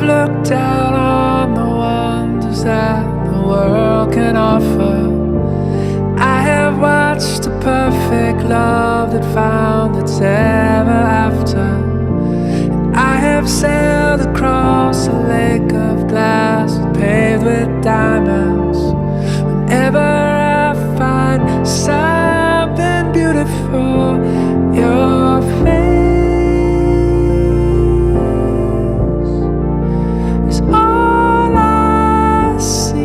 have looked out on the wonders that the world can offer. I have watched a perfect love that found its ever after. I have sailed across a lake of glass paved with diamonds. Whenever I find something beautiful, your face is all I see.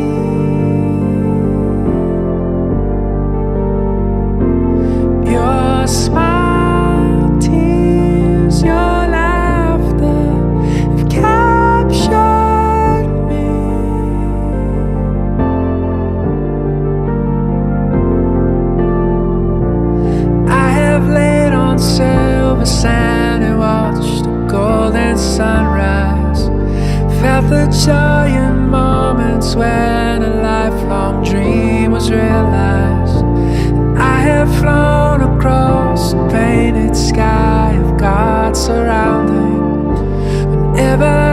Your smile, tears, your laughter have captured me. I have laid on silver sand and watched the golden sunrise. Felt the joy in moments when a lifelong dream was realized. I have flown across the painted sky of God's surrounding. Whenever